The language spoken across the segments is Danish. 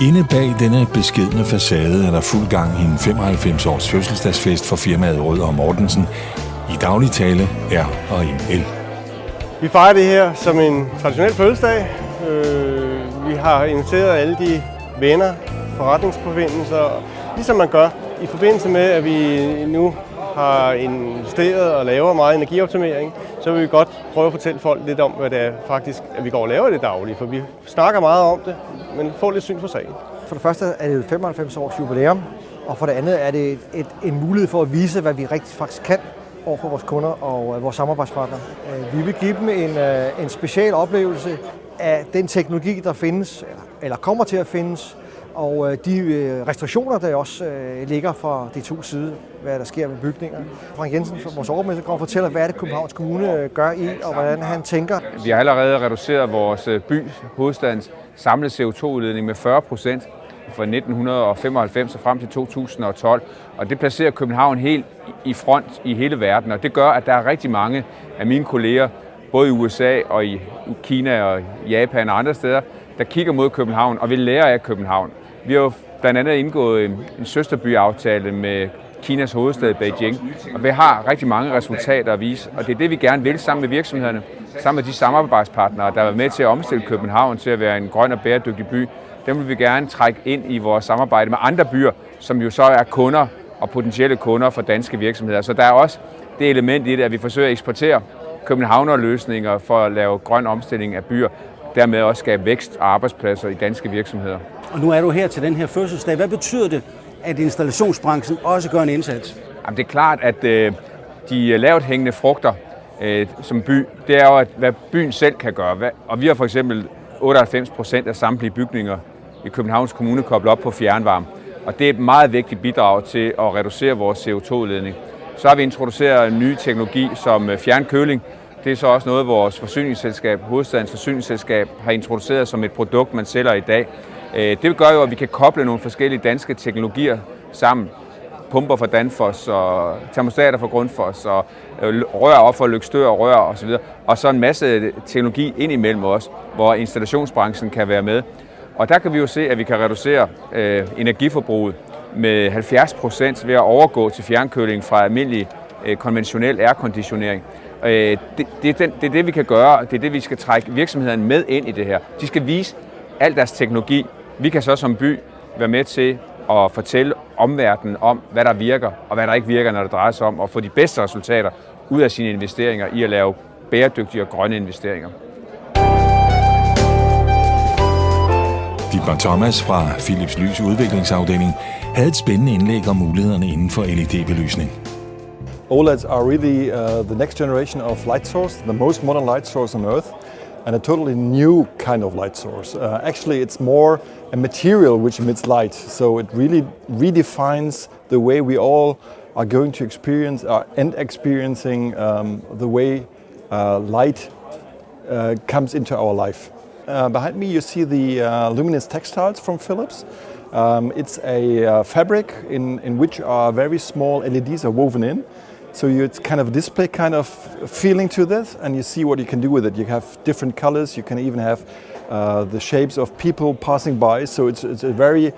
Inde bag denne beskedne facade er der fuld gang i en 95-års fødselsdagsfest for firmaet Rød & Mortensen. I daglig tale R&L. Vi fejrer det her som en traditionel fødselsdag. Vi har inviteret alle de venner, forretningsforbindelser, ligesom man gør i forbindelse med, at vi nu har investeret og laver meget energioptimering, så vil vi godt prøve at fortælle folk lidt om, hvad det er faktisk, at vi går og laver det dagligt, for vi snakker meget om det, men får lidt syn for sagen. For det første er det et 95 års jubilæum, og for det andet er det en mulighed for at vise, hvad vi rigtig faktisk kan over for vores kunder og vores samarbejdspartnere. Vi vil give dem en special oplevelse af den teknologi, der findes, eller kommer til at findes, og de restriktioner, der også ligger fra de to sider, hvad der sker med bygninger. Frank Jensen, vores overborgmester, kommer og fortæller, hvad det Københavns Kommune gør i, og hvordan han tænker. Vi har allerede reduceret vores by, hovedstadens samlede CO2-udledning med 40% fra 1995 og frem til 2012. Og det placerer København helt i front i hele verden, og det gør, at der er rigtig mange af mine kolleger, både i USA og i Kina og Japan og andre steder, der kigger mod København og vil lære af København. Vi har jo blandt andet indgået en søsterbyaftale med Kinas hovedstad Beijing, og vi har rigtig mange resultater at vise, og det er det, vi gerne vil sammen med virksomhederne, sammen med de samarbejdspartnere, der er med til at omstille København til at være en grøn og bæredygtig by. Dem vil vi gerne trække ind i vores samarbejde med andre byer, som jo så er kunder og potentielle kunder for danske virksomheder. Så der er også det element i det, at vi forsøger at eksportere københavnerløsninger for at lave grøn omstilling af byer, dermed også skabe vækst og arbejdspladser i danske virksomheder. Og nu er du her til den her fødselsdag. Hvad betyder det, at installationsbranchen også gør en indsats? Jamen, det er klart, at de lavt hængende frugter som by, det er jo, hvad byen selv kan gøre. Og vi har for eksempel 98% af samtlige bygninger i Københavns Kommune koblet op på fjernvarme. Og det er et meget vigtigt bidrag til at reducere vores CO2-udledning. Så har vi introduceret en ny teknologi som fjernkøling. Det er så også noget, vores forsyningsselskab, Hovedstadens Forsyningsselskab, har introduceret som et produkt, man sælger i dag. Det gør jo, at vi kan koble nogle forskellige danske teknologier sammen. Pumper fra Danfoss og termostater fra Grundfos og rør op for Løgstør og rør osv. Og så en masse teknologi ind imellem os, hvor installationsbranchen kan være med. Og der kan vi jo se, at vi kan reducere energiforbruget med 70% ved at overgå til fjernkøling fra almindelig konventionel airconditionering. Det er det, vi kan gøre, det er det, vi skal trække virksomhederne med ind i det her. De skal vise al deres teknologi. Vi kan så som by være med til at fortælle omverdenen om, hvad der virker og hvad der ikke virker, når det drejer sig om at få de bedste resultater ud af sine investeringer i at lave bæredygtige og grønne investeringer. Dietmar Thomas fra Philips Lys udviklingsafdeling havde et spændende indlæg om mulighederne inden for LED-belysning. OLEDs are really the next generation of light source, the most modern light source on Earth, and a totally new kind of light source. Actually, it's more a material which emits light, so it really redefines the way we all are going to experience and experiencing the way light comes into our life. Behind me you see the luminous textiles from Philips. It's a fabric in which are very small LEDs are woven in. So it's kind of a display kind of feeling to this, and you see what you can do with it. You have different colors, you can even have the shapes of people passing by. So it's a very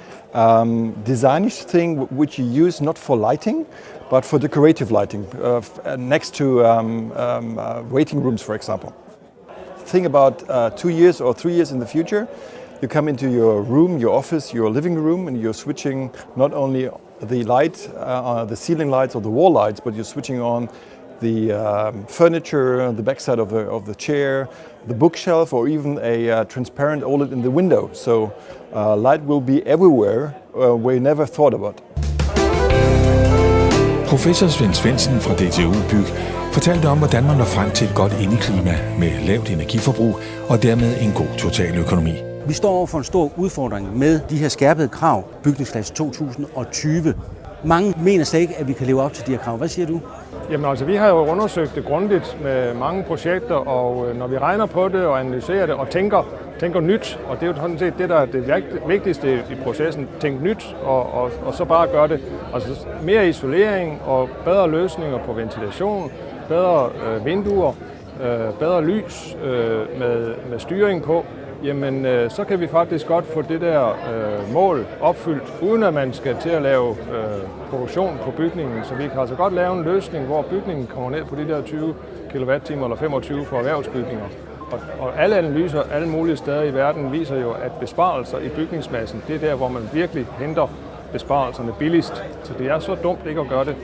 designish thing which you use not for lighting, but for decorative lighting, next to waiting rooms, for example. Think about 2 years or 3 years in the future. You come into your room, your office, your living room, and you're switching not only the light, the ceiling lights or the wall lights, but you're switching on the furniture, the backside of the chair, the bookshelf, or even a transparent OLED in the window. So light will be everywhere where you never thought about. Professor Svend Svendsen fra DTU Byg fortalte om, hvordan man når frem til et godt indeklima med lavt energiforbrug og dermed en god totaløkonomi. Vi står over for en stor udfordring med de her skærpede krav, bygningsklasse 2020. Mange mener slet ikke, at vi kan leve op til de her krav. Hvad siger du? Jamen altså, vi har jo undersøgt det grundigt med mange projekter, og når vi regner på det og analyserer det og tænker nyt, og det er jo sådan set det, der er det vigtigste i processen, tænk nyt og så bare gøre det. Altså mere isolering og bedre løsninger på ventilation, bedre vinduer, bedre lys med styring på, jamen så kan vi faktisk godt få det der mål opfyldt, uden at man skal til at lave produktion på bygningen. Så vi kan altså godt lave en løsning, hvor bygningen kommer ned på de der 20 kWh eller 25 for erhvervsbygninger. Og alle analyser, alle mulige steder i verden, viser jo, at besparelser i bygningsmassen, det er der, hvor man virkelig henter besparelserne billigst. Så det er så dumt ikke at gøre det.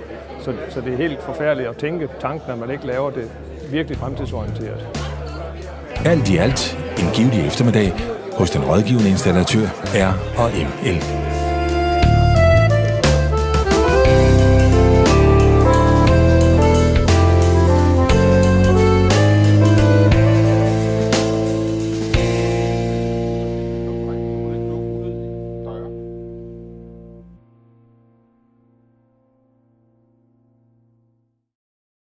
Så det er helt forfærdeligt at tænke tanken, at man ikke laver det virkelig fremtidsorienteret. Alt i alt en givtig eftermiddag hos den rådgivende installatør R&ML.